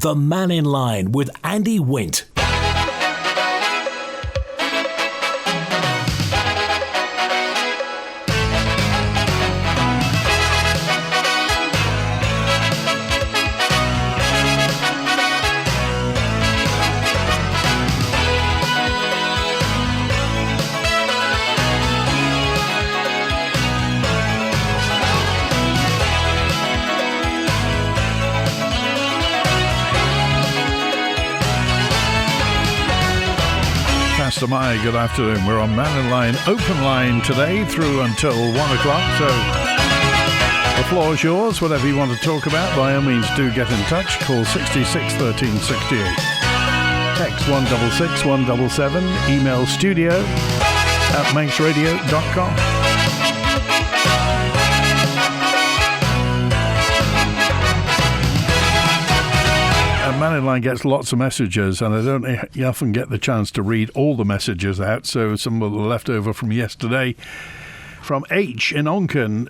The Mannin Line with Andy Wint. Good afternoon. We're on Mannin Line, open line today through until 1 o'clock. So the floor is yours. Whatever you want to talk about, by all means, do get in touch. Call 66 13 68. Text 166 177. Email studio@manxradio.com. Mannin Line gets lots of messages, and I don't often get the chance to read all the messages out, so some were left over from yesterday. From H in Onken,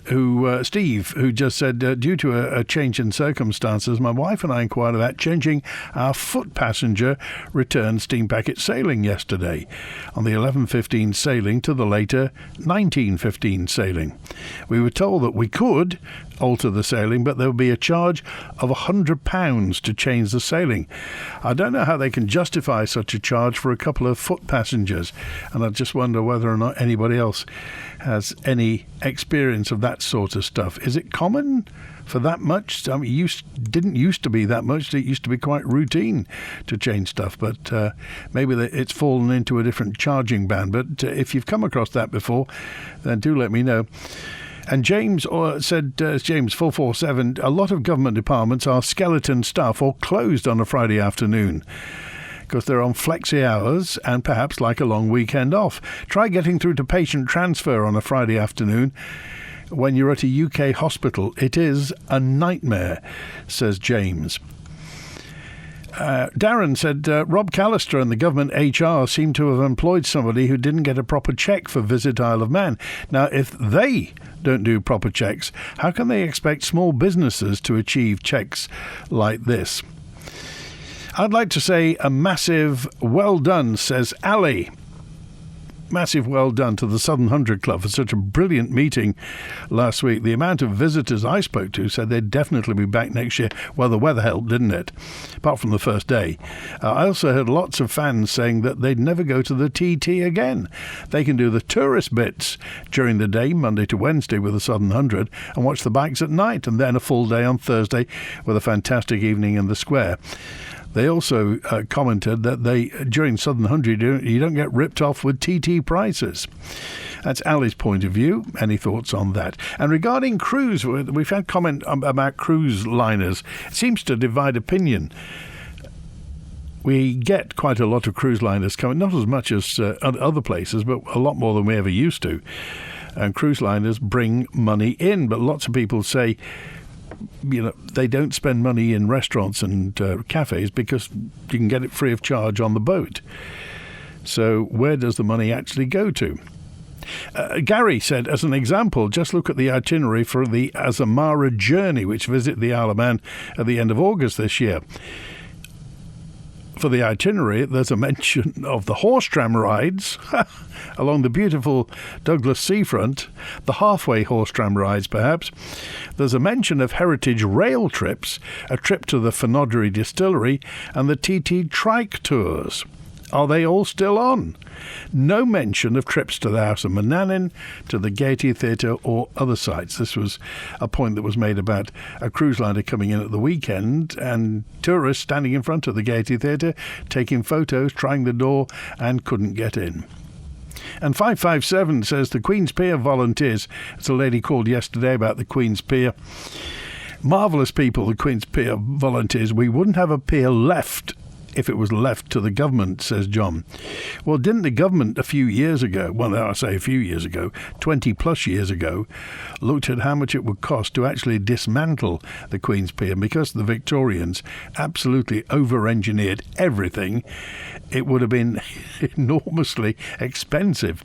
Steve, who just said, due to a change in circumstances, my wife and I inquired about changing our foot passenger return steam packet sailing yesterday on the 11:15 sailing to the later 19:15 sailing. We were told that we could alter the sailing, but there would be a charge of £100 to change the sailing. I don't know how they can justify such a charge for a couple of foot passengers, and I just wonder whether or not anybody else has any experience of that sort of stuff. Is it common for that much? I mean, didn't used to be that much. It used to be quite routine to change stuff, but maybe it's fallen into a different charging band. But if you've come across that before, then do let me know. And James said, James 447, a lot of government departments are skeleton staff or closed on a Friday afternoon because they're on flexi hours and perhaps like a long weekend off. Try getting through to patient transfer on a Friday afternoon when you're at a UK hospital. It is a nightmare, says James. Darren said, Rob Callister and the government HR seem to have employed somebody who didn't get a proper check for Visit Isle of Man. Now, if they don't do proper checks, how can they expect small businesses to achieve checks like this? I'd like to say a massive well done, says Ali. Massive well done to the Southern 100 Club for such a brilliant meeting last week. The amount of visitors I spoke to said they'd definitely be back next year. Well, the weather helped, didn't it? Apart from the first day. I also heard lots of fans saying that they'd never go to the TT again. They can do the tourist bits during the day, Monday to Wednesday with the Southern 100, and watch the bikes at night, and then a full day on Thursday with a fantastic evening in the square. They also commented that during Southern 100, you don't get ripped off with TT prices. That's Ali's point of view. Any thoughts on that? And regarding cruise, we've had comment about cruise liners. It seems to divide opinion. We get quite a lot of cruise liners coming, not as much as other places, but a lot more than we ever used to. And cruise liners bring money in, but lots of people say, they don't spend money in restaurants and cafes because you can get it free of charge on the boat. So where does the money actually go to? Gary said, as an example, just look at the itinerary for the Azamara journey, which visit the Isle of Man at the end of August this year. For the itinerary, there's a mention of the horse tram rides along the beautiful Douglas seafront, the halfway horse tram rides perhaps. There's a mention of heritage rail trips, a trip to the Fenodry distillery, and the TT trike tours. Are they all still on? No mention of trips to the House of Mannin, to the Gaiety Theatre or other sites. This was a point that was made about a cruise liner coming in at the weekend and tourists standing in front of the Gaiety Theatre, taking photos, trying the door and couldn't get in. And 557 says the Queen's Pier volunteers. It's a lady called yesterday about the Queen's Pier. Marvellous people, the Queen's Pier volunteers. We wouldn't have a pier left if it was left to the government, says John. Well, didn't the government a few years ago, well, I say a few years ago, 20 plus years ago, looked at how much it would cost to actually dismantle the Queen's Pier? And because the Victorians absolutely over-engineered everything, it would have been enormously expensive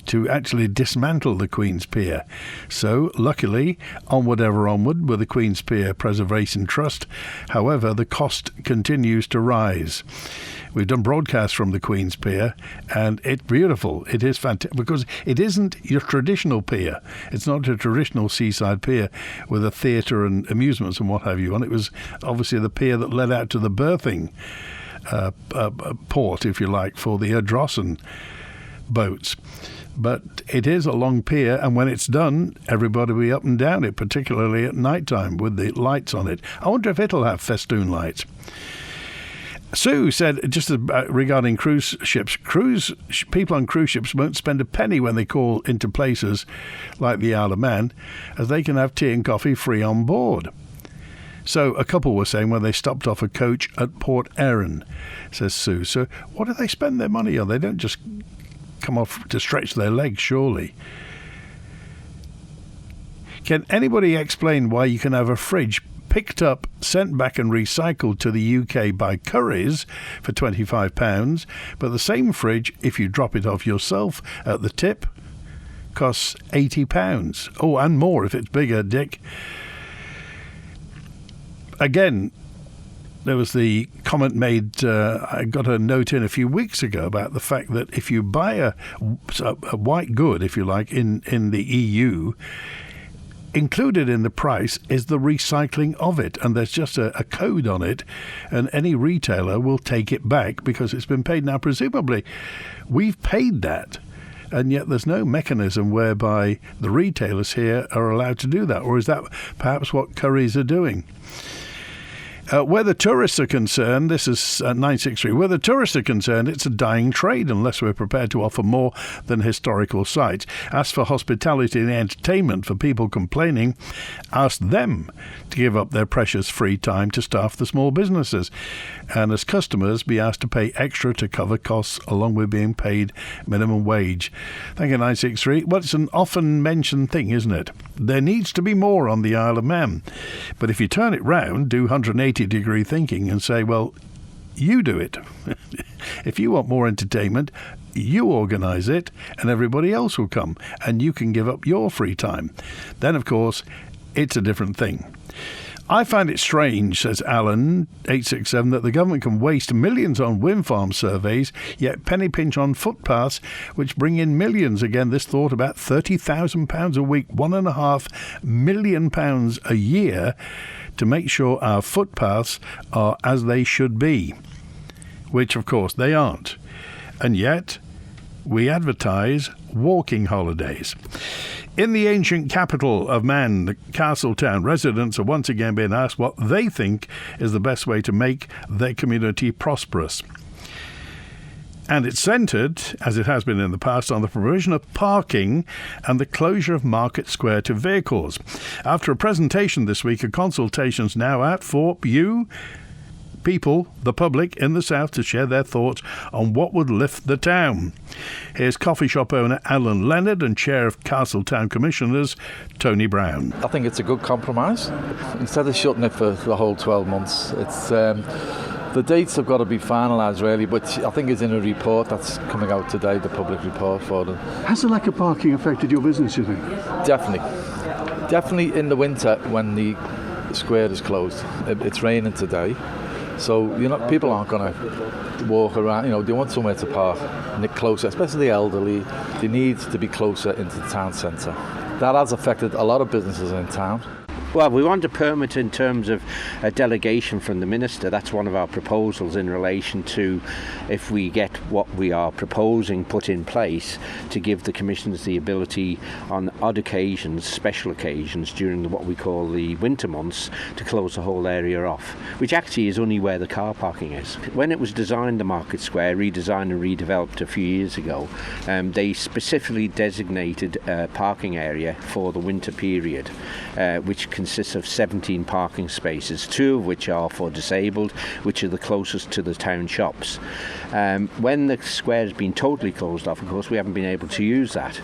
to actually dismantle the Queen's Pier. So, luckily, onward ever onward with the Queen's Pier Preservation Trust. However, the cost continues to rise. We've done broadcasts from the Queen's Pier, and it's beautiful. It is fantastic, because it isn't your traditional pier. It's not a traditional seaside pier with a theatre and amusements and what have you on. It was obviously the pier that led out to the berthing port, if you like, for the Eirystane boats. But it is a long pier, and when it's done, everybody will be up and down it, particularly at night time with the lights on it. I wonder if it'll have festoon lights. Sue said, just regarding cruise ships, people on cruise ships won't spend a penny when they call into places like the Isle of Man, as they can have tea and coffee free on board. So a couple were saying when they stopped off a coach at Port Erin, says Sue. So what do they spend their money on? They don't just come off to stretch their legs, surely. Can anybody explain why you can have a fridge picked up, sent back and recycled to the UK by Currys for £25, but the same fridge, if you drop it off yourself at the tip, costs £80? Oh, and more if it's bigger, Dick. Again, there was the comment made, I got a note in a few weeks ago about the fact that if you buy a white good, if you like, in the EU, included in the price is the recycling of it, and there's just a code on it, and any retailer will take it back because it's been paid. Now, presumably, we've paid that, and yet there's no mechanism whereby the retailers here are allowed to do that, or is that perhaps what Currys are doing? Where the tourists are concerned, this is 963, where the tourists are concerned, it's a dying trade unless we're prepared to offer more than historical sites. As for hospitality and entertainment, for people complaining, ask them to give up their precious free time to staff the small businesses. And as customers, be asked to pay extra to cover costs along with being paid minimum wage. Thank you, 963. Well, it's an often mentioned thing, isn't it? There needs to be more on the Isle of Man. But if you turn it round, do 180-degree thinking and say, well, you do it. If you want more entertainment, you organise it and everybody else will come and you can give up your free time. Then, of course, it's a different thing. I find it strange, says Alan, 867, that the government can waste millions on wind farm surveys, yet penny pinch on footpaths, which bring in millions. Again, this thought about £30,000 a week, £1.5 million a year to make sure our footpaths are as they should be, which, of course, they aren't. And yet, we advertise walking holidays. In the ancient capital of Man, the Castletown, residents are once again being asked what they think is the best way to make their community prosperous. And it's centred, as it has been in the past, on the provision of parking and the closure of Market Square to vehicles. After a presentation this week, a consultation's now out for you, people, the public in the south, to share their thoughts on what would lift the town. Here's coffee shop owner Alan Leonard and chair of Castletown Commissioners Tony Brown. I think it's a good compromise. Instead of shutting it for the whole 12 months, it's the dates have got to be finalised really, but I think it's in a report that's coming out today, the public report for them. Has the lack of parking affected your business, you think? Definitely in the winter when the square is closed. It's raining today. So, people aren't going to walk around, they want somewhere to park and closer, especially the elderly. They need to be closer into the town centre. That has affected a lot of businesses in town. Well, we want a permit in terms of a delegation from the Minister. That's one of our proposals in relation to if we get what we are proposing put in place to give the Commissioners the ability on odd occasions, special occasions during what we call the winter months to close the whole area off, which actually is only where the car parking is. When it was designed, the Market Square, redesigned and redeveloped a few years ago, they specifically designated a parking area for the winter period, which consists of 17 parking spaces, 2 of which are for disabled, which are the closest to the town shops. When the square has been totally closed off, of course, we haven't been able to use that.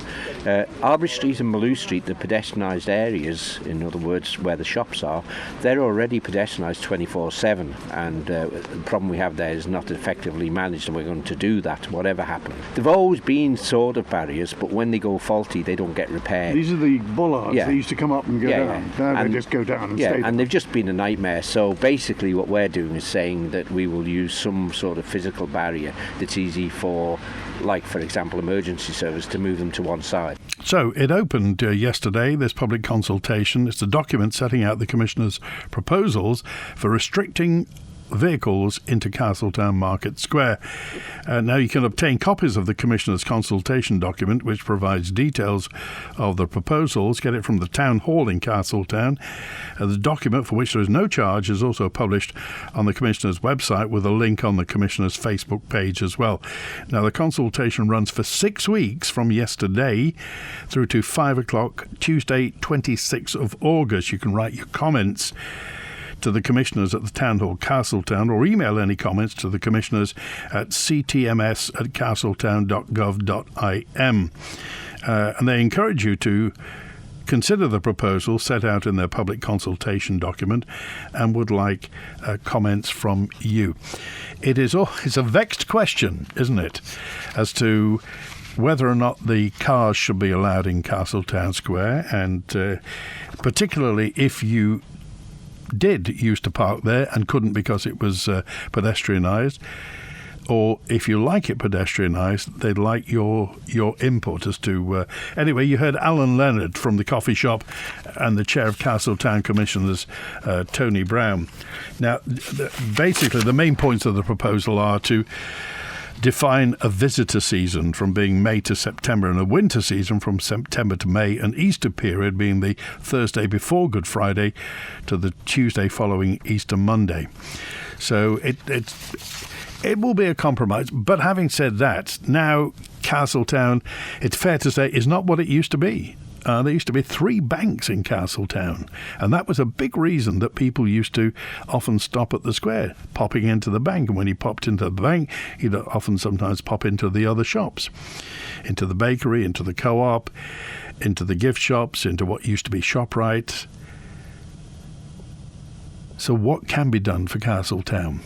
Arbury Street in Maloo Street, the pedestrianised areas, in other words, where the shops are, they're already pedestrianised 24/7, and the problem we have there is not effectively managed, and we're going to do that, whatever happens. They've always been sort of barriers, but when they go faulty, they don't get repaired. These are the bollards. They used to come up and go down. Now they just go down and stay. And they've just been a nightmare. So basically what we're doing is saying that we will use some sort of physical barrier that's easy for, like, for example, emergency service to move them to one side. So it opened yesterday, this public consultation. It's a document setting out the Commissioner's proposals for restricting vehicles into Castletown Market Square. Now you can obtain copies of the Commissioner's consultation document, which provides details of the proposals. Get it from the Town Hall in Castletown. The document, for which there is no charge, is also published on the Commissioner's website with a link on the Commissioner's Facebook page as well. Now the consultation runs for 6 weeks from yesterday through to 5 o'clock Tuesday 26th of August. You can write your comments to the Commissioners at the Town Hall, Castletown, or email any comments to the Commissioners at ctms@castletown.gov.im. And they encourage you to consider the proposal set out in their public consultation document and would like comments from you. It's a vexed question, isn't it, as to whether or not the cars should be allowed in Castletown Square, and particularly if you did used to park there and couldn't because it was pedestrianised, or if you like it pedestrianised, they'd like your input as to... Anyway, you heard Alan Leonard from the coffee shop and the chair of Castletown Commissioners, Tony Brown. Now, basically, the main points of the proposal are to define a visitor season from being May to September, and a winter season from September to May, an Easter period being the Thursday before Good Friday to the Tuesday following Easter Monday. So it will be a compromise. But having said that, now Castletown, it's fair to say, is not what it used to be. There used to be 3 banks in Castletown, and that was a big reason that people used to often stop at the square, popping into the bank. And when he popped into the bank, he'd often sometimes pop into the other shops, into the bakery, into the co-op, into the gift shops, into what used to be ShopRite. So what can be done for Castletown?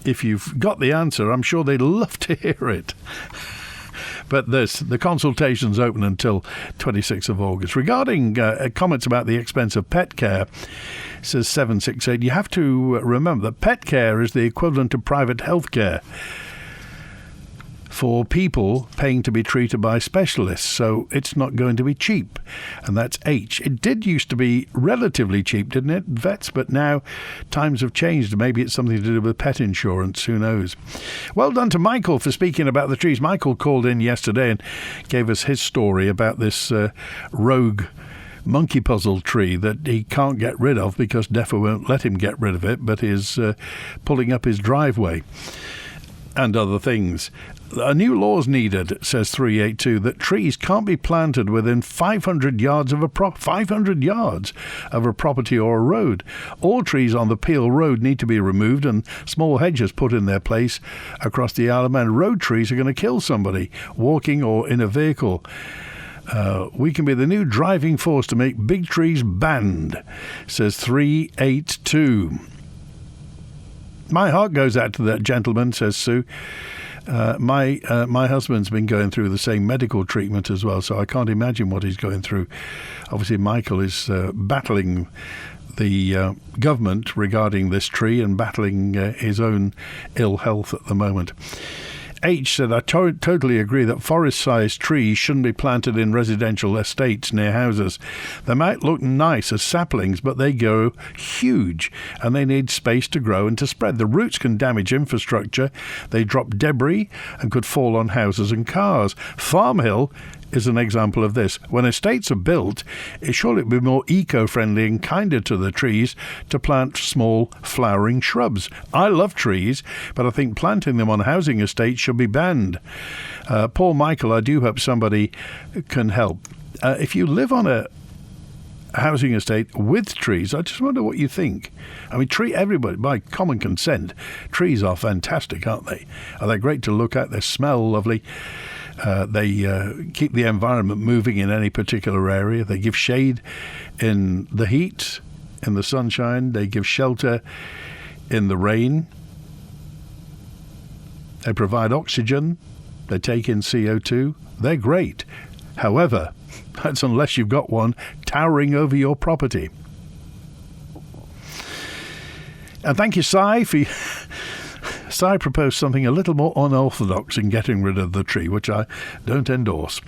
If you've got the answer, I'm sure they'd love to hear it. But the consultation's open until 26th of August. Regarding comments about the expense of pet care, says 768, you have to remember that pet care is the equivalent of private health care for people paying to be treated by specialists, so it's not going to be cheap. And that's H. It did used to be relatively cheap, didn't it, vets? But now times have changed. Maybe it's something to do with pet insurance. Who knows? Well done to Michael for speaking about the trees. Michael called in yesterday and gave us his story about this rogue monkey puzzle tree that he can't get rid of because DEFRA won't let him get rid of it, but is pulling up his driveway and other things. A new law is needed, says 382, that trees can't be planted within 500 yards of a property or a road. All trees on the Peel Road need to be removed and small hedges put in their place across the Isle of Man. Road trees are going to kill somebody walking or in a vehicle. We can be the new driving force to make big trees banned, says 382. My heart goes out to that gentleman, says Sue. My husband's been going through the same medical treatment as well, so I can't imagine what he's going through. Obviously, Michael is battling the government regarding this tree and battling his own ill health at the moment. H said, I totally agree that forest-sized trees shouldn't be planted in residential estates near houses. They might look nice as saplings, but they grow huge and they need space to grow and to spread. The roots can damage infrastructure. They drop debris and could fall on houses and cars. Farm Hill is an example of this. When estates are built, it surely be more eco-friendly and kinder to the trees to plant small flowering shrubs. I love trees, but I think planting them on housing estates should be banned. Paul Michael, I do hope somebody can help. If you live on a housing estate with trees. I just wonder what you think. I mean, everybody, by common consent, trees are fantastic, aren't they? Are they great to look at? They smell lovely. They keep the environment moving in any particular area. They give shade in the heat, in the sunshine. They give shelter in the rain. They provide oxygen. They take in CO2. They're great. However, that's unless you've got one towering over your property. And thank you, Si, Si proposed something a little more unorthodox in getting rid of the tree, which I don't endorse.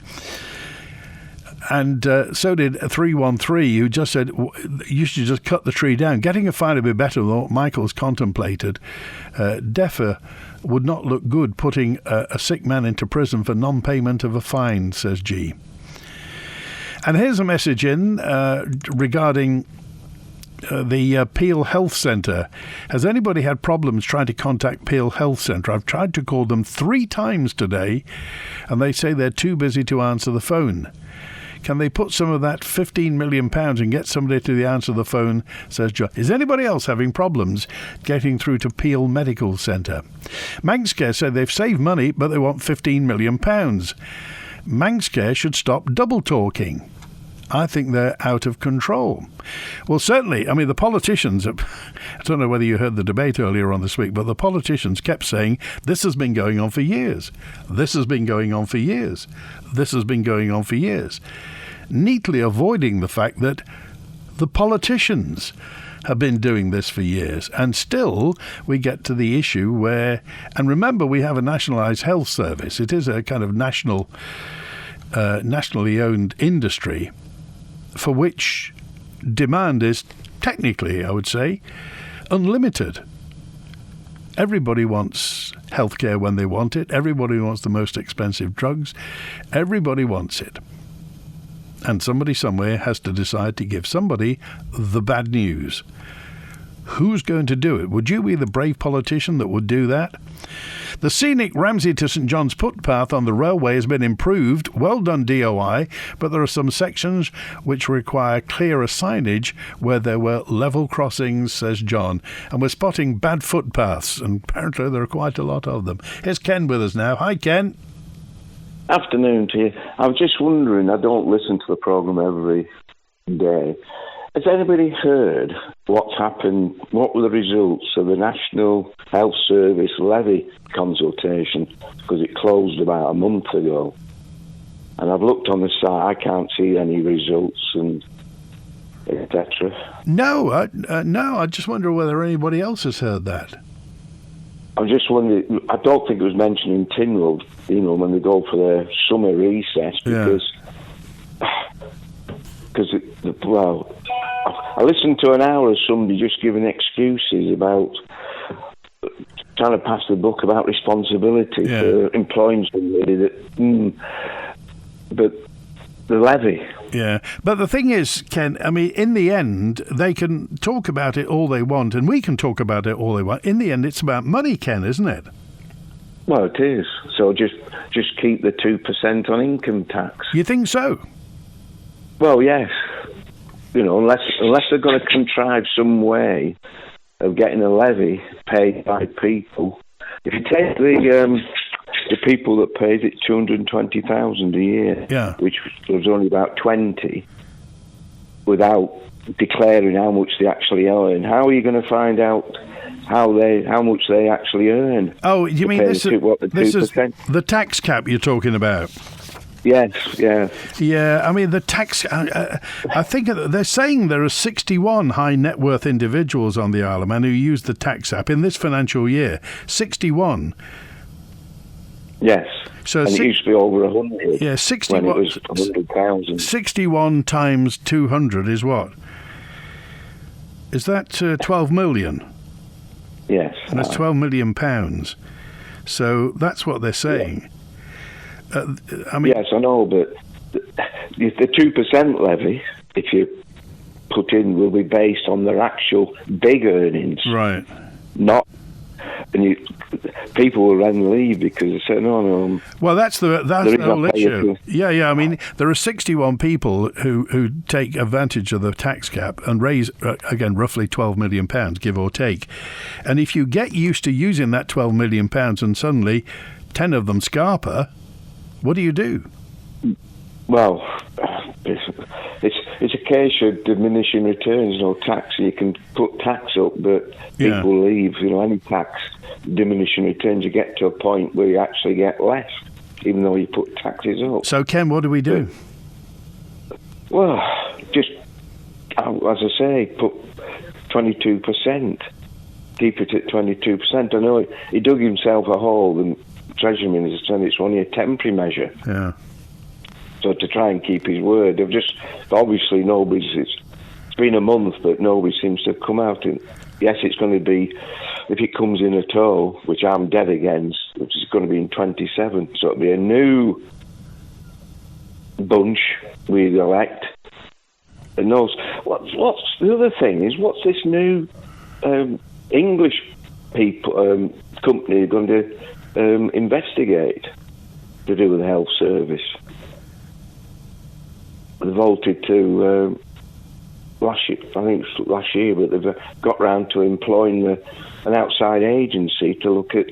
And so did 313, who just said you should just cut the tree down. Getting a fine would be better than what Michael's contemplated. DEFRA would not look good putting a sick man into prison for non-payment of a fine, says G. And here's a message in regarding the Peel Health Centre. Has anybody had problems trying to contact Peel Health Centre? I've tried to call them 3 times today, and they say they're too busy to answer the phone. Can they put some of that £15 million and get somebody to answer the phone, says John. Is anybody else having problems getting through to Peel Medical Centre? Manx Care said they've saved money, but they want £15 million. Manx Care should stop double talking. I think they're out of control. Well, certainly, I mean, the politicians, I don't know whether you heard the debate earlier on this week, but the politicians kept saying, this has been going on for years. This has been going on for years. This has been going on for years. Neatly avoiding the fact that the politicians have been doing this for years. And still, we get to the issue where, and remember, we have a nationalised health service. It is a kind of nationally owned industry for which demand is technically, I would say, unlimited. Everybody wants healthcare when they want it. Everybody wants the most expensive drugs. Everybody wants it. And somebody somewhere has to decide to give somebody the bad news. Who's going to do it? Would you be the brave politician that would do that? The scenic Ramsey to St John's footpath on the railway has been improved. Well done, DOI, but there are some sections which require clearer signage where there were level crossings, says John. And we're spotting bad footpaths, and apparently there are quite a lot of them. Here's Ken with us now. Hi, Ken. Afternoon to you. I was just wondering, I don't listen to the programme every day. Has anybody heard what's happened, what were the results of the National Health Service levy consultation? Because it closed about a month ago. And I've looked on the site, I can't see any results and etc. No, I just wonder whether anybody else has heard that. I'm just wondering, I don't think it was mentioned in Tinwell, when they go for their summer recess, because, well, I listened to an hour of somebody just giving excuses about trying to pass the buck about responsibility for employing somebody that, but the levy. Yeah, but the thing is, Ken, I mean, in the end, they can talk about it all they want, and we can talk about it all they want. In the end, it's about money, Ken, isn't it? Well, it is. So just keep the 2% on income tax. You think so? Well, yes. Unless they're going to contrive some way of getting a levy paid by people. If you take the people that paid it $220,000 a year, which was only about 20, without declaring how much they actually earn, how are you going to find out how much they actually earn? Oh, you mean this is the tax cap you're talking about? Yes, yeah. Yeah, I mean, the tax... I think they're saying there are 61 high net worth individuals on the Isle of Man who use the tax app in this financial year. 61. Yes, so and it used to be over 100. Yeah, 61. When it was 100,000. 61 times 200 is what? Is that 12 million? Yes. And that's £12 million. So that's what they're saying. Yeah. I mean, yes, I know, but the 2% levy, if you put in, will be based on their actual big earnings. Right. Not and people will then leave because they say, no. Well, that's the whole issue. Yeah. I mean, there are 61 people who take advantage of the tax cap and raise, again, roughly £12 million, give or take. And if you get used to using that £12 million and suddenly 10 of them scarper, what do you do? Well, it's a case of diminishing returns, no tax. You can put tax up, but people leave. Any tax, diminishing returns, you get to a point where you actually get less, even though you put taxes up. So, Ken, what do we do? Well, just, as I say, put 22%. Keep it at 22%. I know he dug himself a hole, the Treasury Minister said it's only a temporary measure. Yeah. So to try and keep his word, obviously it's been a month, but nobody seems to have come out. And yes, it's going to be, if it comes in at all, which I'm dead against, which is going to be in 27, so it'll be a new bunch we elect. And what's the other thing is, what's this new English people company going to investigate to do with the health service? They voted to last year, but they've got round to employing an outside agency to look at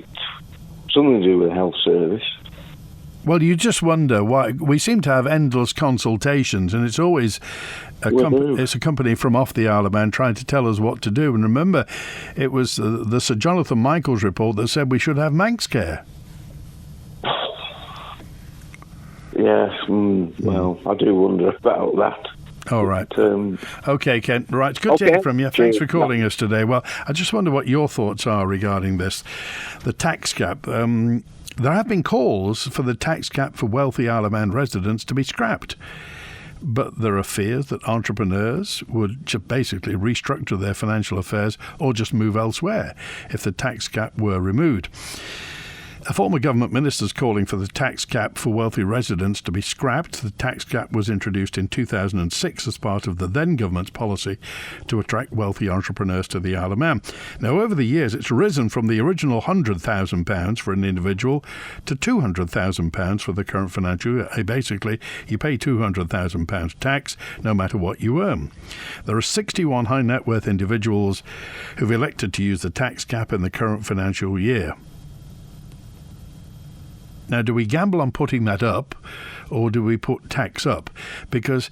something to do with the health service. Well, you just wonder why we seem to have endless consultations, and it's always it's a company from off the Isle of Man trying to tell us what to do. And remember, it was the Sir Jonathan Michaels report that said we should have Manx Care. Yes, well, I do wonder about that. All right. Okay, Ken. Right, it's good to hear from you. Thanks for calling us today. Well, I just wonder what your thoughts are regarding this. The tax cap. There have been calls for the tax cap for wealthy Isle of Man residents to be scrapped. But there are fears that entrepreneurs would just basically restructure their financial affairs or just move elsewhere if the tax cap were removed. A former government minister is calling for the tax cap for wealthy residents to be scrapped. The tax cap was introduced in 2006 as part of the then government's policy to attract wealthy entrepreneurs to the Isle of Man. Now, over the years, it's risen from the original £100,000 for an individual to £200,000 for the current financial year. Basically, you pay £200,000 tax no matter what you earn. There are 61 high net worth individuals who've elected to use the tax cap in the current financial year. Now, do we gamble on putting that up, or do we put tax up? Because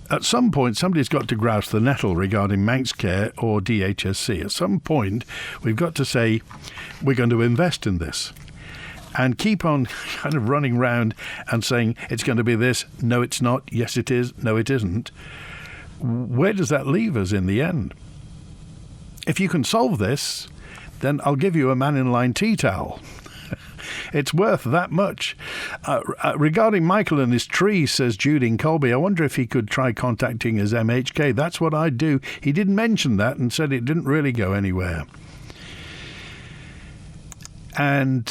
at some point, somebody's got to grasp the nettle regarding Manx Care or DHSC. At some point, we've got to say, we're going to invest in this. And keep on kind of running round and saying, it's going to be this, no, it's not, yes, it is, no, it isn't. Where does that leave us in the end? If you can solve this, then I'll give you a Mannin Line tea towel. It's worth that much. Regarding Michael and his tree, says Jude in Colby, I wonder if he could try contacting his MHK. That's what I'd do. He didn't mention that and said it didn't really go anywhere. And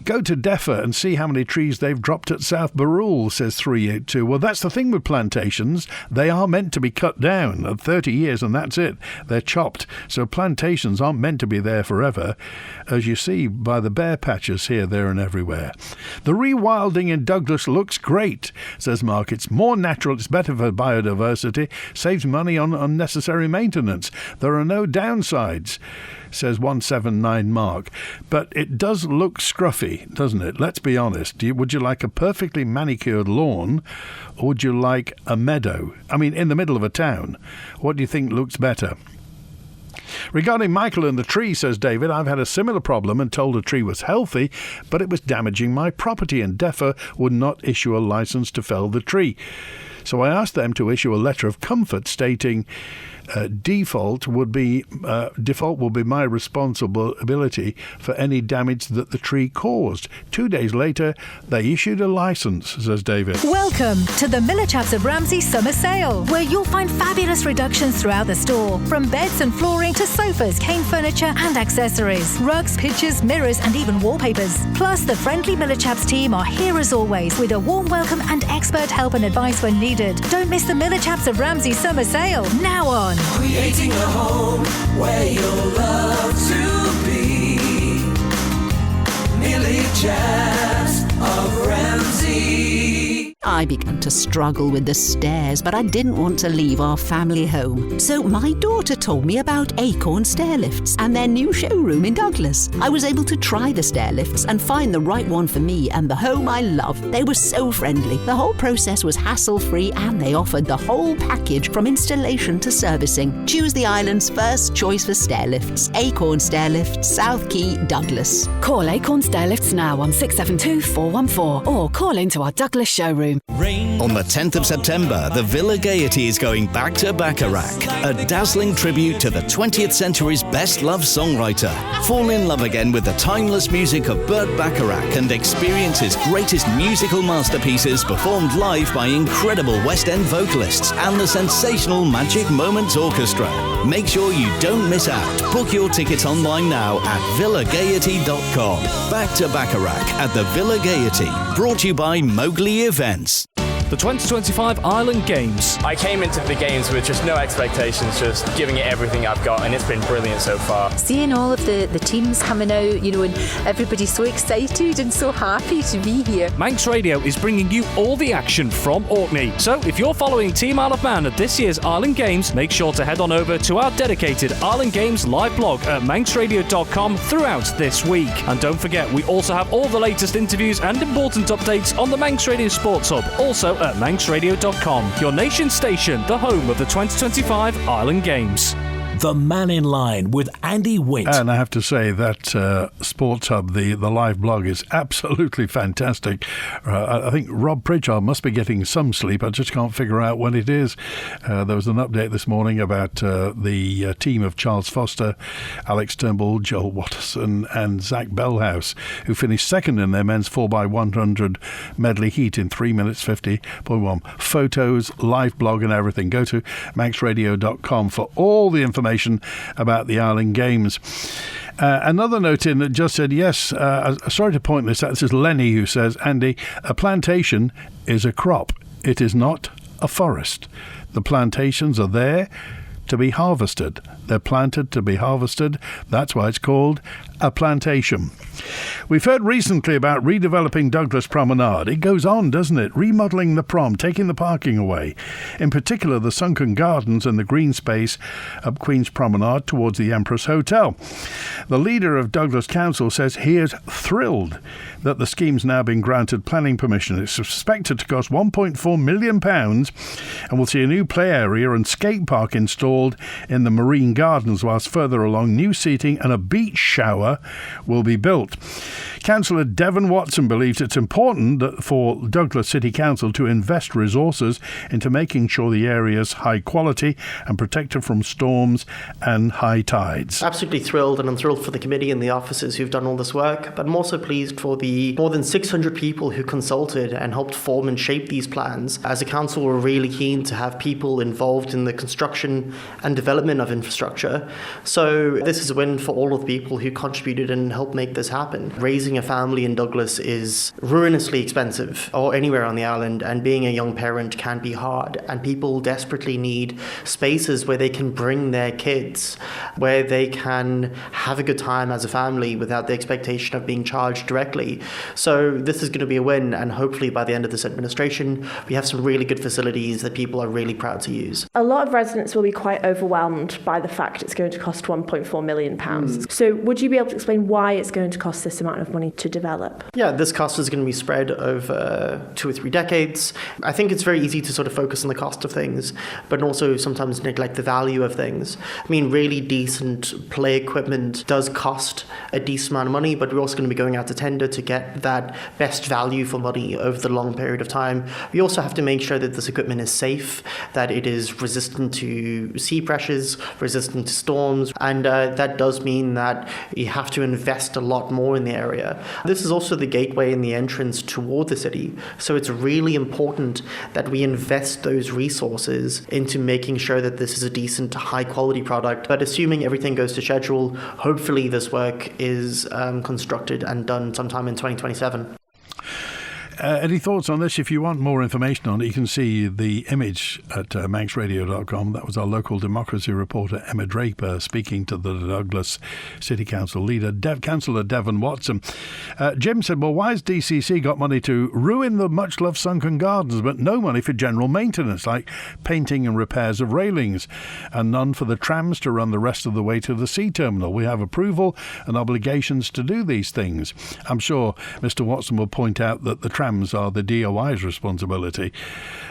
go to DEFA and see how many trees they've dropped at South Barrule, says 382. Well, that's the thing with plantations. They are meant to be cut down at 30 years and that's it. They're chopped. So plantations aren't meant to be there forever, as you see by the bare patches here, there and everywhere. The rewilding in Douglas looks great, says Mark. It's more natural, it's better for biodiversity, saves money on unnecessary maintenance. There are no downsides, says 179 Mark. But it does look scruffy, doesn't it? Let's be honest. Would you like a perfectly manicured lawn, or would you like a meadow? I mean, in the middle of a town. What do you think looks better? Regarding Michael and the tree, says David, I've had a similar problem and told a tree was healthy, but it was damaging my property, and DEFA would not issue a licence to fell the tree. So I asked them to issue a letter of comfort stating default will be my responsibility for any damage that the tree caused. 2 days later, they issued a licence, says David. Welcome to the Miller Chaps of Ramsey Summer Sale, where you'll find fabulous reductions throughout the store, from beds and flooring to sofas, cane furniture and accessories, rugs, pictures, mirrors and even wallpapers. Plus, the friendly Miller Chaps team are here as always with a warm welcome and expert help and advice when needed. Don't miss the Miller Chaps of Ramsey Summer Sale, now on. Creating a home where you'll love to be. I began to struggle with the stairs, but I didn't want to leave our family home. So my daughter told me about Acorn Stair Lifts and their new showroom in Douglas. I was able to try the stair lifts and find the right one for me and the home I love. They were so friendly. The whole process was hassle-free and they offered the whole package from installation to servicing. Choose the island's first choice for stair lifts. Acorn Stair Lifts, South Quay, Douglas. Call Acorn Stair Lifts now on 672 414 or call into our Douglas showroom. On the 10th of September, the Villa Gaiety is going back to Bacharach, a dazzling tribute to the 20th century's best-loved songwriter. Fall in love again with the timeless music of Burt Bacharach and experience his greatest musical masterpieces performed live by incredible West End vocalists and the sensational Magic Moments Orchestra. Make sure you don't miss out. Book your tickets online now at villagaiety.com. Back to Bacharach at the Villa Gaiety, brought to you by Mowgli Events. The 2025 Island Games. I came into the games with just no expectations, just giving it everything I've got, and it's been brilliant so far. Seeing all of the teams coming out, you know, and everybody's so excited and so happy to be here. Manx Radio is bringing you all the action from Orkney. So if you're following Team Isle of Man at this year's Island Games, make sure to head on over to our dedicated Island Games live blog at manxradio.com throughout this week. And don't forget, we also have all the latest interviews and important updates on the Manx Radio Sports Hub, also at manxradio.com, your nation station, the home of the 2025 Island Games. The Mannin Line with Andy Wint. And I have to say that Sports Hub, the live blog, is absolutely fantastic. I think Rob Pritchard must be getting some sleep. I just can't figure out when it is. There was an update this morning about the team of Charles Foster, Alex Turnbull, Joel Watterson and Zach Bellhouse, who finished second in their men's 4x100 medley heat in 3 minutes 50.1. Photos, live blog and everything. Go to manxradio.com for all the information about the Island Games. Another note in that just said, yes, sorry to point this out. This is Lenny who says, Andy, a plantation is a crop. It is not a forest. The plantations are there to be harvested. They're planted to be harvested. That's why it's called a plantation. We've heard recently about redeveloping Douglas Promenade. It goes on, doesn't it? Remodelling the prom, taking the parking away. In particular, the sunken gardens and the green space up Queen's Promenade towards the Empress Hotel. The leader of Douglas Council says he is thrilled that the scheme's now been granted planning permission. It's suspected to cost £1.4 million and will see a new play area and skate park installed in the Marine Gardens, whilst further along new seating and a beach shower will be built. Councillor Devon Watson believes it's important that for Douglas City Council to invest resources into making sure the area is high quality and protected from storms and high tides. Absolutely thrilled, and I'm thrilled for the committee and the officers who've done all this work, but I'm also pleased for the more than 600 people who consulted and helped form and shape these plans. As a council, we're really keen to have people involved in the construction and development of infrastructure. So this is a win for all of the people who contributed and helped make this happen. Raising a family in Douglas is ruinously expensive, or anywhere on the island, and being a young parent can be hard, and people desperately need spaces where they can bring their kids, where they can have a good time as a family without the expectation of being charged directly. So this is going to be a win, and hopefully by the end of this administration we have some really good facilities that people are really proud to use. A lot of residents will be quite overwhelmed by the fact it's going to cost £1.4 million. So would you be able to explain why it's going to cost this amount of money to develop? Yeah, this cost is going to be spread over 2 or 3 decades. I think it's very easy to sort of focus on the cost of things, but also sometimes neglect the value of things. I mean, really decent play equipment does cost a decent amount of money, but we're also going to be going out to tender to get that best value for money over the long period of time. We also have to make sure that this equipment is safe, that it is resistant to sea pressures, resistant to storms, and that does mean that you have to invest a lot more in the area. This is also the gateway and the entrance toward the city, so it's really important that we invest those resources into making sure that this is a decent, high-quality product. But assuming everything goes to schedule, hopefully this work is constructed and done sometime in 2027. Any thoughts on this? If you want more information on it, you can see the image at manxradio.com. That was our local democracy reporter, Emma Draper, speaking to the Douglas City Council leader, Councillor Devon Watson. Jim said, well, why has DCC got money to ruin the much-loved sunken gardens, but no money for general maintenance, like painting and repairs of railings, and none for the trams to run the rest of the way to the sea terminal? We have approval and obligations to do these things. I'm sure Mr. Watson will point out that the trams are the DOI's responsibility.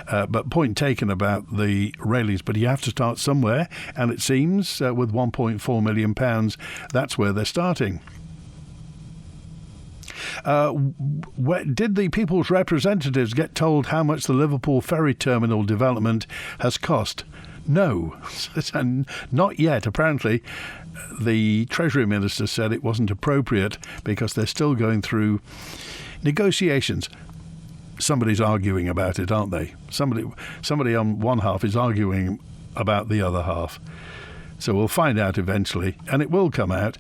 But point taken about the railings, but you have to start somewhere, and it seems with £1.4 million, that's where they're starting. Did the people's representatives get told how much the Liverpool ferry terminal development has cost? No, not yet. Apparently, the Treasury Minister said it wasn't appropriate because they're still going through negotiations. Somebody's arguing about it, aren't they? Somebody on one half is arguing about the other half. So we'll find out eventually, and it will come out.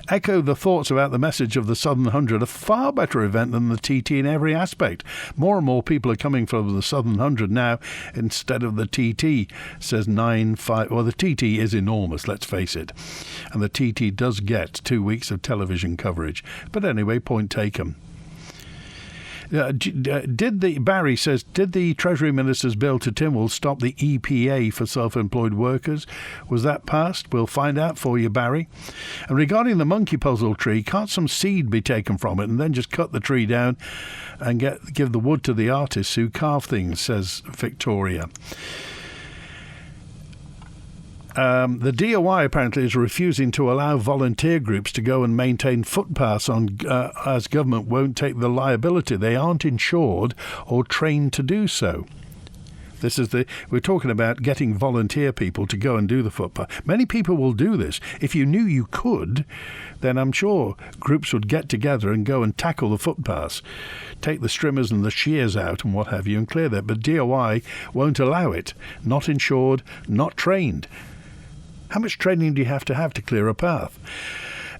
Echo the thoughts about the message of the Southern 100, a far better event than the TT in every aspect. More and more people are coming from the Southern 100 now instead of the TT, says 9-5. Well, the TT is enormous, let's face it. And the TT does get 2 weeks of television coverage. But anyway, point taken. Barry says, did the Treasury Minister's bill to Tynwald stop the EPA for self-employed workers? Was that passed? We'll find out for you, Barry. And regarding the monkey puzzle tree, can't some seed be taken from it and then just cut the tree down and give the wood to the artists who carve things, says Victoria. The DOI apparently is refusing to allow volunteer groups to go and maintain footpaths as government won't take the liability. They aren't insured or trained to do so. We're talking about getting volunteer people to go and do the footpath. Many people will do this. If you knew you could, then I'm sure groups would get together and go and tackle the footpaths, take the strimmers and the shears out and what have you and clear that. But DOI won't allow it. Not insured, not trained. How much training do you have to clear a path?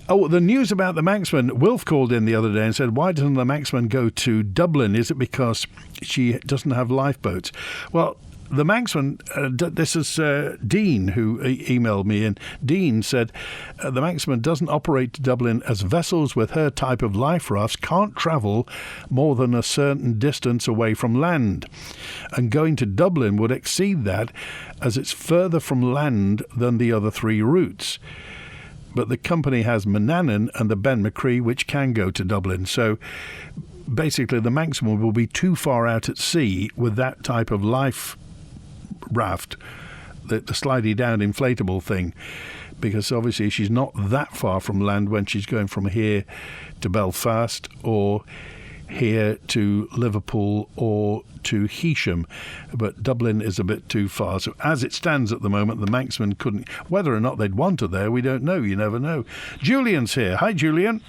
Oh, the news about the Manxman. Wilf called in the other day and said, why doesn't the Manxman go to Dublin? Is it because she doesn't have lifeboats? Well, the Manxman, this is Dean who emailed me, and Dean said the Manxman doesn't operate to Dublin as vessels with her type of life rafts can't travel more than a certain distance away from land. And going to Dublin would exceed that as it's further from land than the other three routes. But the company has Mannin and the Ben Macree, which can go to Dublin. So basically the Manxman will be too far out at sea with that type of life raft, the slidey down inflatable thing, because obviously she's not that far from land when she's going from here to Belfast or here to Liverpool or to Heysham, but Dublin is a bit too far. So as it stands at the moment, the Manxman couldn't. Whether or not they'd want her there, we don't know. You never know. Julian's here. Hi, Julian.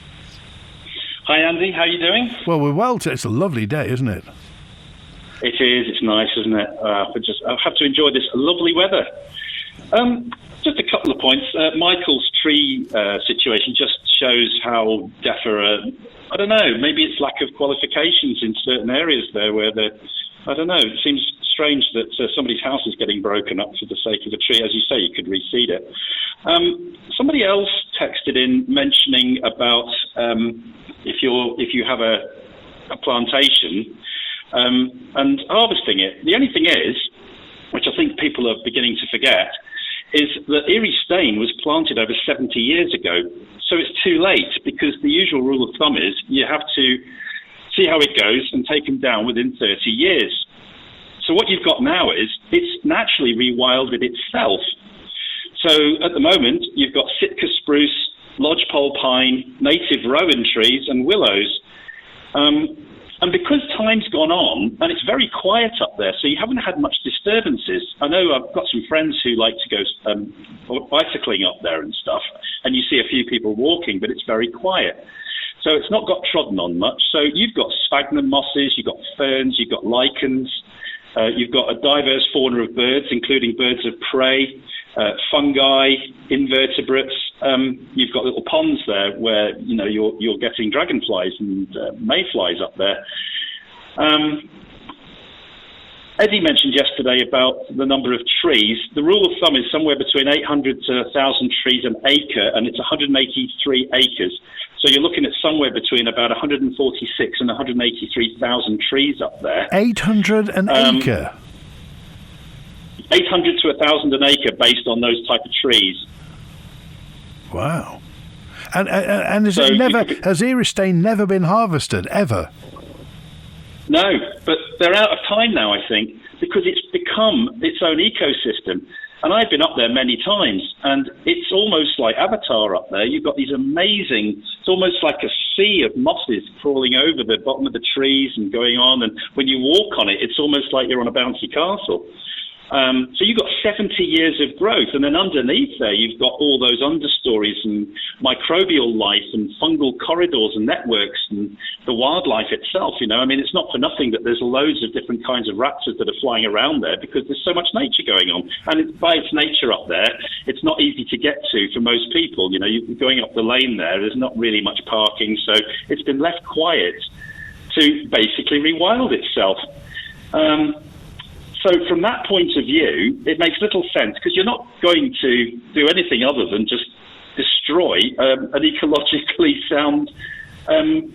Hi, Andy. How are you doing? Well, we're well. It's a lovely day, isn't it? It is. It's nice, isn't it? I have to enjoy this lovely weather. Just a couple of points. Michael's tree situation just shows how DEFRA, I don't know, maybe it's lack of qualifications in certain areas there where I don't know, it seems strange that somebody's house is getting broken up for the sake of a tree. As you say, you could reseed it. Somebody else texted in mentioning about if you have a plantation and harvesting it. The only thing is, which I think people are beginning to forget, is that Earystane was planted over 70 years ago. So it's too late, because the usual rule of thumb is you have to see how it goes and take them down within 30 years. So what you've got now is it's naturally rewilded itself. So at the moment, you've got Sitka spruce, lodgepole pine, native rowan trees and willows. And because time's gone on, and it's very quiet up there, so you haven't had much disturbances. I know I've got some friends who like to go bicycling up there and stuff, and you see a few people walking, but it's very quiet. So it's not got trodden on much. So you've got sphagnum mosses, you've got ferns, you've got lichens, you've got a diverse fauna of birds, including birds of prey, fungi, invertebrates. You've got little ponds there where you're getting dragonflies and mayflies up there. Eddie mentioned yesterday about the number of trees. The rule of thumb is somewhere between 800 to 1,000 trees an acre, and it's 183 acres. So you're looking at somewhere between about 146 and 183,000 trees up there. 800 an acre? 800 to 1,000 an acre based on those type of trees. Wow. And has Eirystane never been harvested, ever? No, but they're out of time now, I think, because it's become its own ecosystem. And I've been up there many times, and it's almost like Avatar up there. You've got these amazing, it's almost like a sea of mosses crawling over the bottom of the trees and going on. And when you walk on it, it's almost like you're on a bouncy castle. So you've got 70 years of growth, and then underneath there you've got all those understories and microbial life and fungal corridors and networks and the wildlife itself. I mean, it's not for nothing that there's loads of different kinds of raptors that are flying around there, because there's so much nature going on. And by its nature up there, it's not easy to get to for most people. You're going up the lane there's not really much parking, so it's been left quiet to basically rewild itself. So from that point of view, it makes little sense, because you're not going to do anything other than just destroy an ecologically sound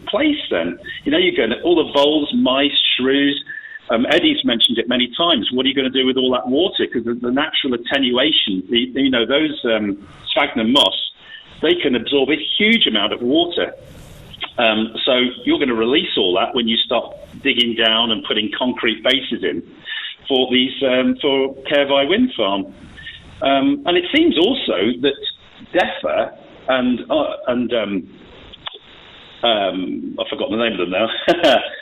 place then. You're going to all the voles, mice, shrews. Eddie's mentioned it many times. What are you going to do with all that water? Because the natural attenuation, those sphagnum moss, they can absorb a huge amount of water. So you're going to release all that when you start digging down and putting concrete bases in for these for Caervai Wind Farm. And it seems also that DEFRA and I've forgotten the name of them now,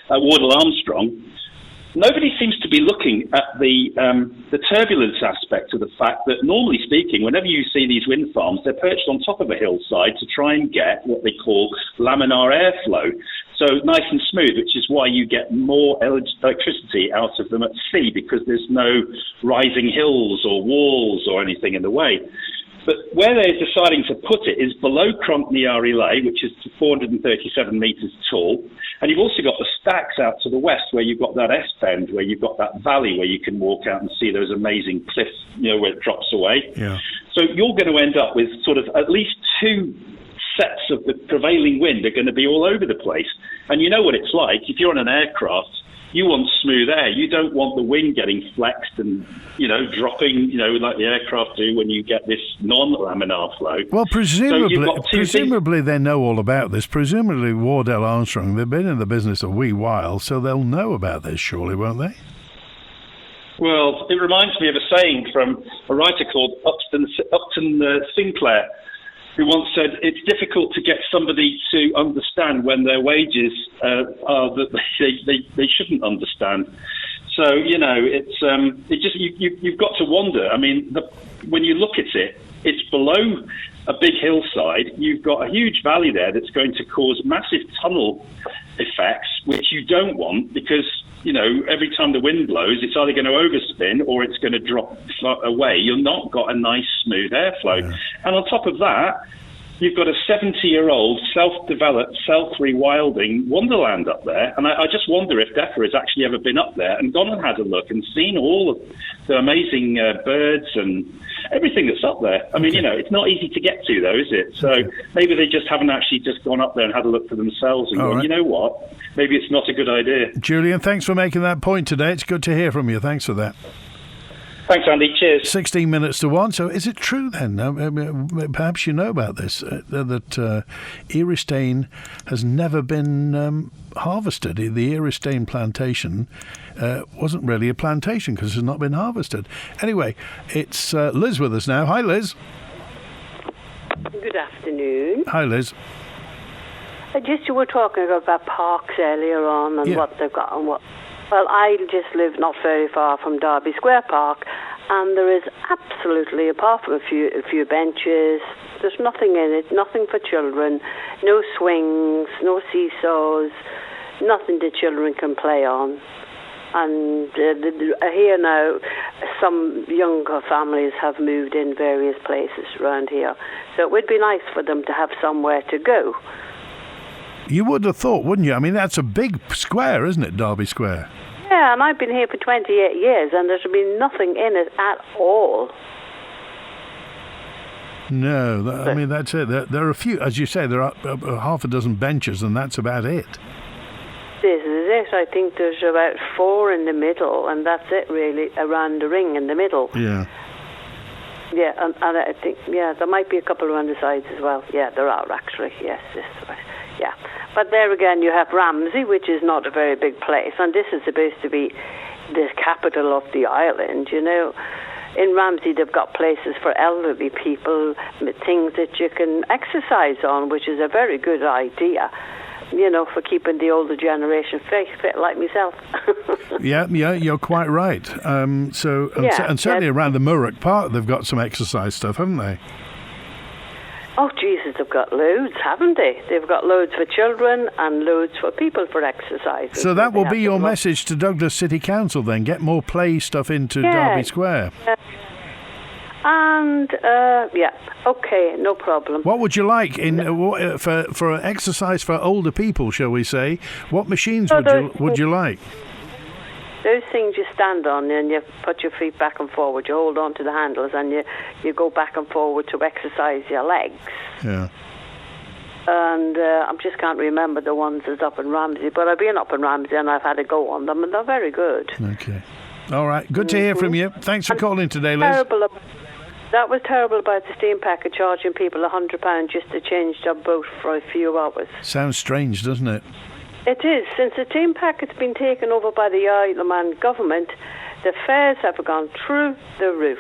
Wardle Armstrong, nobody seems to be looking at the turbulence aspect of the fact that, normally speaking, whenever you see these wind farms, they're perched on top of a hillside to try and get what they call laminar airflow. So nice and smooth, which is why you get more electricity out of them at sea, because there's no rising hills or walls or anything in the way. But where they're deciding to put it is below Cronk Niari Lay, which is 437 metres tall. And you've also got the stacks out to the west, where you've got that S-bend, where you've got that valley where you can walk out and see those amazing cliffs, where it drops away. Yeah. So you're going to end up with sort of at least two sets of the prevailing wind are going to be all over the place. And you know what it's like. If you're on an aircraft, you want smooth air. You don't want the wing getting flexed and, dropping, like the aircraft do when you get this non-laminar flow. Well, presumably they know all about this. Presumably Wardell Armstrong, they've been in the business a wee while, so they'll know about this, surely, won't they? Well, it reminds me of a saying from a writer called Upton Sinclair, who once said, it's difficult to get somebody to understand when their wages are that they shouldn't understand. So, you've got to wonder. I mean, when you look at it, it's below a big hillside. You've got a huge valley there that's going to cause massive tunnel effects, which you don't want, because every time the wind blows, it's either going to overspin or it's going to drop away. You've not got a nice, smooth airflow. Yeah. And on top of that, you've got a 70-year-old, self-developed, self-rewilding wonderland up there. And I just wonder if DEFRA has actually ever been up there and gone and had a look and seen all of the amazing birds and everything that's up there. I mean, it's not easy to get to, though, is it? So maybe they just haven't actually just gone up there and had a look for themselves and gone, right. You know what? Maybe it's not a good idea. Julian, thanks for making that point today. It's good to hear from you. Thanks for that. Thanks, Andy. Cheers. 16 minutes to 1. So is it true then, perhaps you know about this, that Eirystane has never been harvested? The Eirystane Plantation wasn't really a plantation because it's not been harvested. Anyway, it's Liz with us now. Hi, Liz. Good afternoon. Hi, Liz. You were talking about parks earlier on and what they've got and what... Well, I just live not very far from Derby Square Park, and there is absolutely, apart from a few benches, there's nothing in it, nothing for children, no swings, no seesaws, nothing the children can play on. And here now, some younger families have moved in various places around here, so it would be nice for them to have somewhere to go. You would have thought, wouldn't you? I mean, that's a big square, isn't it, Derby Square? Yeah, and I've been here for 28 years, and there's been nothing in it at all. No, I mean, that's it. There are a few, as you say, there are half a dozen benches, and that's about it. This is it. I think there's about 4 in the middle, and that's it, really, around the ring in the middle. Yeah. Yeah, and I think, there might be a couple around the sides as well. Yeah, there are, actually. Yes, yeah. But there again, you have Ramsey, which is not a very big place, and this is supposed to be the capital of the island, you know. In Ramsey, they've got places for elderly people, things that you can exercise on, which is a very good idea, you know, for keeping the older generation fit like myself. Yeah, you're quite right. And certainly around the Murrock Park, they've got some exercise stuff, haven't they? Oh, Jesus, they've got loads, haven't they? They've got loads for children and loads for people for exercise. So that will be your message to Douglas City Council then, get more play stuff into Derby Square. And, okay, no problem. What would you like for exercise for older people, shall we say? What machines would you like? Those things you stand on and you put your feet back and forward, you hold on to the handles and you go back and forward to exercise your legs. Yeah. And I just can't remember the ones that's up in Ramsey, but I've been up in Ramsey and I've had a go on them and they're very good. Okay. All right. Good to hear from you. Thanks for calling today, Liz. That was terrible about the steam packer charging people £100 just to change their boat for a few hours. Sounds strange, doesn't it? It is. Since the steam packet's been taken over by the Isle of Man government, the fares have gone through the roof.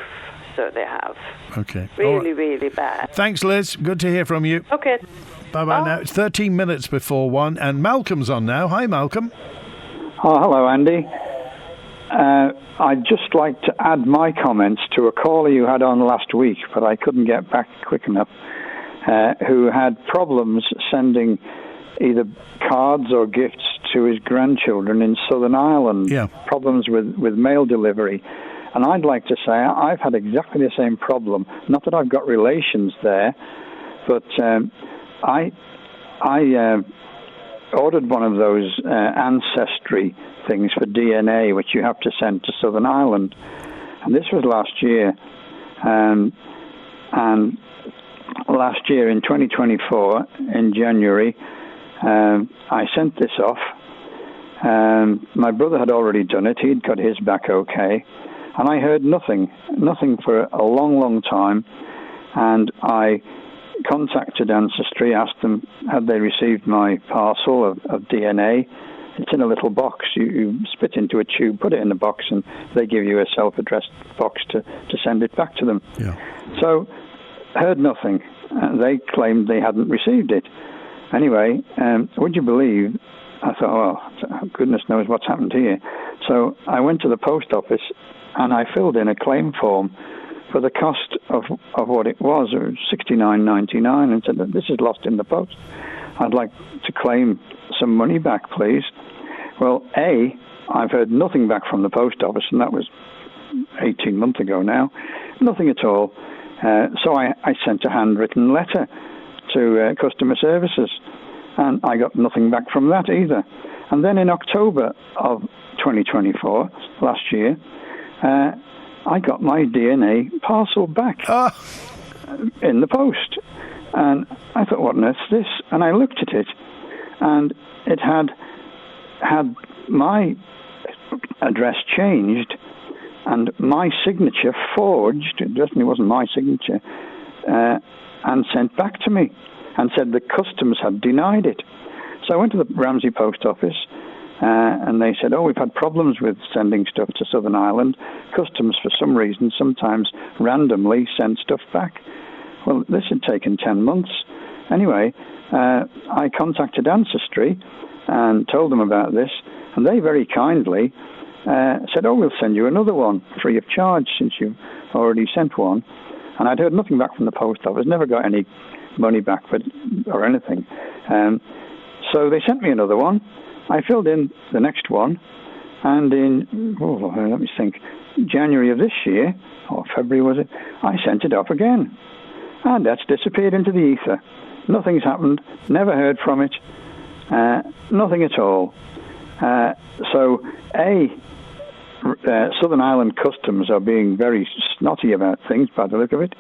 So they have. Okay. Really, really bad. Thanks, Liz. Good to hear from you. Okay. Bye-bye now. It's 13 minutes before 1, and Malcolm's on now. Hi, Malcolm. Oh, hello, Andy. I'd just like to add my comments to a caller you had on last week, but I couldn't get back quick enough, who had problems sending either cards or gifts to his grandchildren in Southern Ireland. Yeah. Problems with mail delivery. And I'd like to say I've had exactly the same problem. Not that I've got relations there, but I ordered one of those ancestry things for DNA, which you have to send to Southern Ireland. And this was last year. And last year in 2024, in January, I sent this off. My brother had already done it. He'd got his back okay. And I heard nothing for a long, long time. And I contacted Ancestry, asked them, had they received my parcel of DNA? It's in a little box. You spit into a tube, put it in the box, and they give you a self-addressed box to send it back to them. Yeah. So, heard nothing. They claimed they hadn't received it. Anyway, would you believe, I thought, oh, goodness knows what's happened here. So I went to the post office and I filled in a claim form for the cost of what it was $69.99, and said that this is lost in the post. I'd like to claim some money back, please. Well, I've heard nothing back from the post office, and that was 18 months ago now. Nothing at all. So I sent a handwritten letter to customer services, and I got nothing back from that either. And then in October of 2024, last year, I got my DNA parcel back in the post. And I thought, what on earth is this? And I looked at it, and it had my address changed and my signature forged. It definitely wasn't my signature, and sent back to me, and said the customs had denied it. So I went to the Ramsey post office, and they said, we've had problems with sending stuff to Southern Ireland. Customs, for some reason, sometimes randomly send stuff back. Well, this had taken 10 months. Anyway, I contacted Ancestry and told them about this, and they very kindly said, we'll send you another one free of charge since you've already sent one. And I'd heard nothing back from the post office, never got any money back or anything. So they sent me another one. I filled in the next one, and in, let me think, January of this year, or February was it, I sent it off again. And that's disappeared into the ether. Nothing's happened, never heard from it. Nothing at all. So, Southern Ireland Customs are being very snotty about things by the look of it.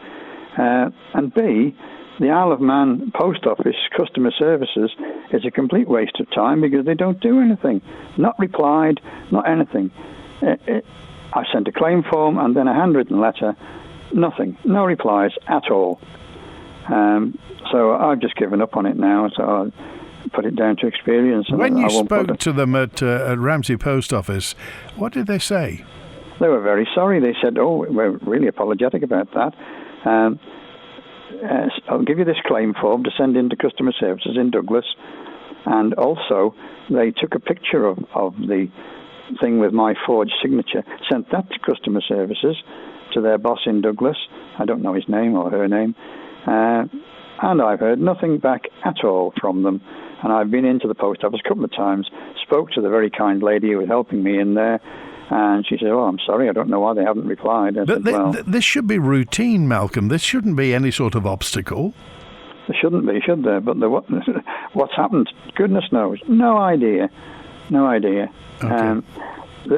And B, the Isle of Man Post Office customer services is a complete waste of time because they don't do anything. Not replied, not anything. I sent a claim form and then a handwritten letter. Nothing. No replies at all. So I've just given up on it now. So I'll put it down to experience. When you spoke to them at Ramsey Post Office, what did they say? They were very sorry. They said, we're really apologetic about that. I'll give you this claim form to send into customer services in Douglas. And also, they took a picture of the thing with my forged signature, sent that to customer services, to their boss in Douglas. I don't know his name or her name. And I've heard nothing back at all from them. And I've been into the post office a couple of times, spoke to the very kind lady who was helping me in there, and she said, I'm sorry, I don't know why they haven't replied. I said, this should be routine, Malcolm. This shouldn't be any sort of obstacle. There shouldn't be, should there? But what's happened, goodness knows. No idea. Okay.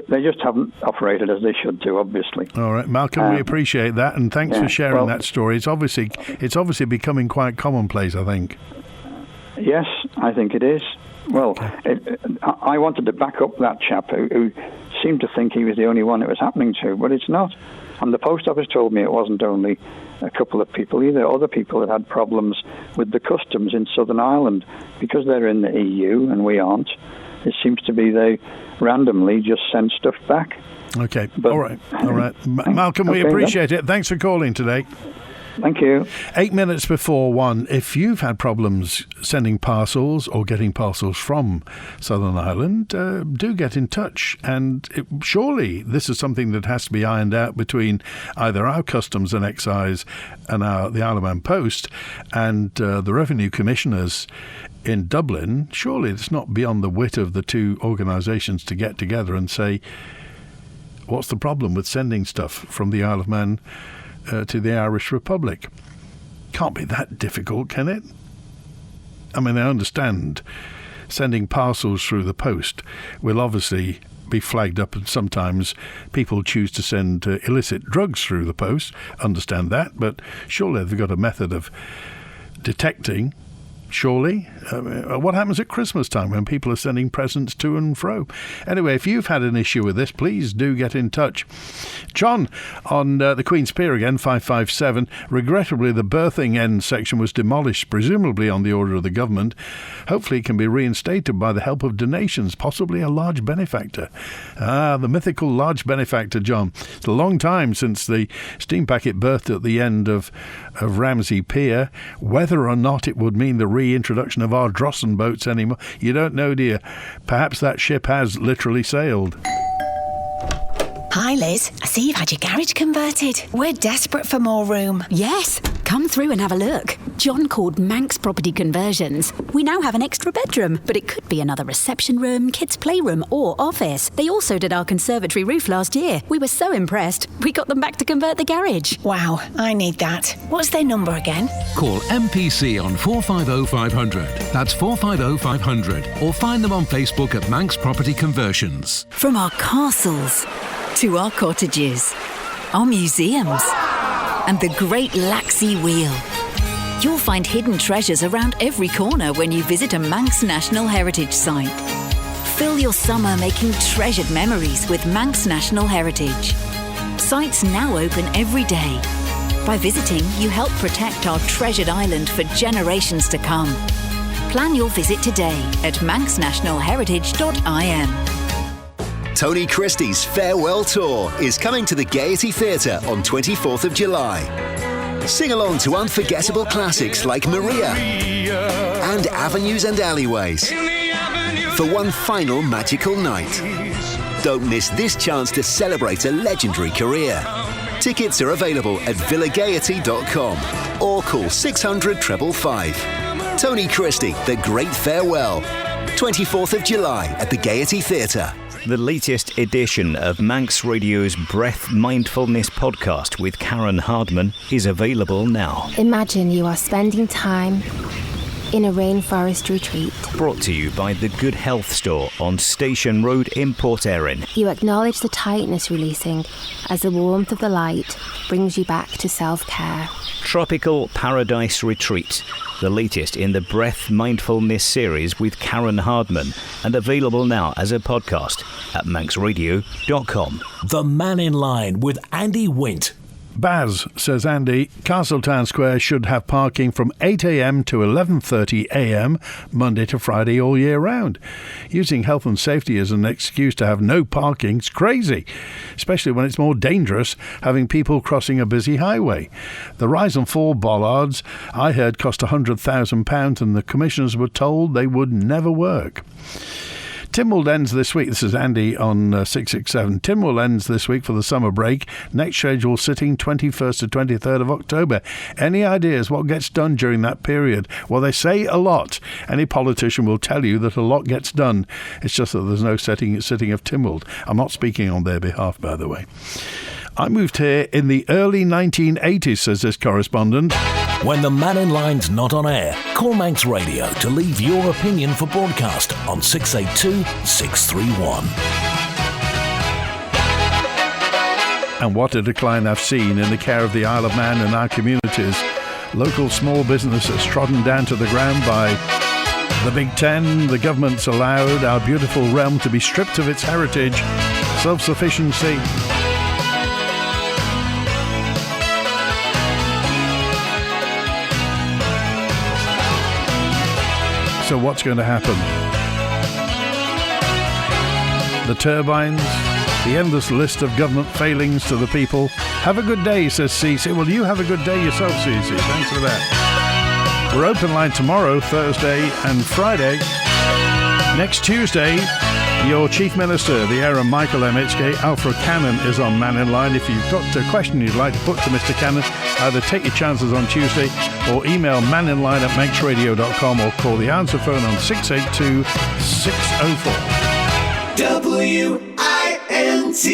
They just haven't operated as they should do, obviously. All right, Malcolm, we appreciate that, and thanks for sharing that story. It's obviously becoming quite commonplace, I think. Yes, I think it is. Well, I wanted to back up that chap who seemed to think he was the only one it was happening to, but it's not. And the post office told me it wasn't only a couple of people either. Other people had had problems with the customs in Southern Ireland because they're in the EU and we aren't. It seems to be they randomly just send stuff back. Okay, all right. Malcolm, we appreciate it. Thanks for calling today. Thank you. 8 minutes before 1. If you've had problems sending parcels or getting parcels from Southern Ireland, do get in touch. And surely this is something that has to be ironed out between either our Customs and Excise and the Isle of Man Post and the Revenue Commissioners in Dublin. Surely it's not beyond the wit of the two organisations to get together and say, what's the problem with sending stuff from the Isle of Man to the Irish Republic? Can't be that difficult, can it? I mean, I understand sending parcels through the post will obviously be flagged up, and sometimes people choose to send illicit drugs through the post. Understand that, but surely they've got a method of detecting. Surely. What happens at Christmas time when people are sending presents to and fro? Anyway, if you've had an issue with this, please do get in touch. John on the Queen's Pier again, 557. Regrettably, the berthing end section was demolished, presumably on the order of the government. Hopefully it can be reinstated by the help of donations, possibly a large benefactor. The mythical large benefactor, John. It's a long time since the steam packet berthed at the end of Ramsey Pier. Whether or not it would mean the reintroduction of our Drossen boats anymore, you don't know, dear. Perhaps that ship has literally sailed. Hi, Liz. I see you've had your garage converted. We're desperate for more room. Yes, come through and have a look. John called Manx Property Conversions. We now have an extra bedroom, but it could be another reception room, kids' playroom or office. They also did our conservatory roof last year. We were so impressed, we got them back to convert the garage. Wow, I need that. What's their number again? Call MPC on 450 500. That's 450 500. Or find them on Facebook at Manx Property Conversions. From our castles to our cottages, our museums, and the Great Laxey Wheel. You'll find hidden treasures around every corner when you visit a Manx National Heritage Site. Fill your summer making treasured memories with Manx National Heritage. Sites now open every day. By visiting, you help protect our treasured island for generations to come. Plan your visit today at manxnationalheritage.im. Tony Christie's Farewell Tour is coming to the Gaiety Theatre on 24th of July. Sing along to unforgettable classics like Maria and Avenues and Alleyways for one final magical night. Don't miss this chance to celebrate a legendary career. Tickets are available at villagaiety.com or call 600 555. Tony Christie, The Great Farewell. 24th of July at the Gaiety Theatre. The latest edition of Manx Radio's Breath Mindfulness podcast with Karen Hardman is available now. Imagine you are spending time in a rainforest retreat. Brought to you by the Good Health Store on Station Road in Port Erin. You acknowledge the tightness releasing as the warmth of the light brings you back to self-care. Tropical Paradise Retreat, the latest in the Breath Mindfulness series with Karen Hardman, and available now as a podcast at manxradio.com. The Mannin Line with Andy Wint. Baz, says Andy, Castletown Square should have parking from 8 a.m. to 11:30 a.m. Monday to Friday all year round. Using health and safety as an excuse to have no parking is crazy, especially when it's more dangerous having people crossing a busy highway. The rise and fall bollards, I heard, cost £100,000 and the commissioners were told they would never work. Tynwald ends this week. This is Andy on 667. Tynwald ends this week for the summer break. Next schedule sitting 21st to 23rd of October. Any ideas what gets done during that period? Well, they say a lot. Any politician will tell you that a lot gets done. It's just that there's no sitting of Tynwald. I'm not speaking on their behalf, by the way. I moved here in the early 1980s, says this correspondent. When the Mannin Line's not on air, call Manx Radio to leave your opinion for broadcast on 682 631. And what a decline I've seen in the care of the Isle of Man and our communities. Local small businesses trodden down to the ground by the Big Ten. The government's allowed our beautiful realm to be stripped of its heritage, self-sufficiency. So what's going to happen? The turbines, the endless list of government failings to the people. Have a good day, says Cece. Well, you have a good day yourself, Cece. Thanks for that. We're open line tomorrow, Thursday and Friday. Next Tuesday, your Chief Minister, the Eire Michael Emitzke, Alfred Cannon, is on Mannin Line. If you've got a question you'd like to put to Mr. Cannon, either take your chances on Tuesday or email manninline@manxradio.com or call the answer phone on 682 604. WINT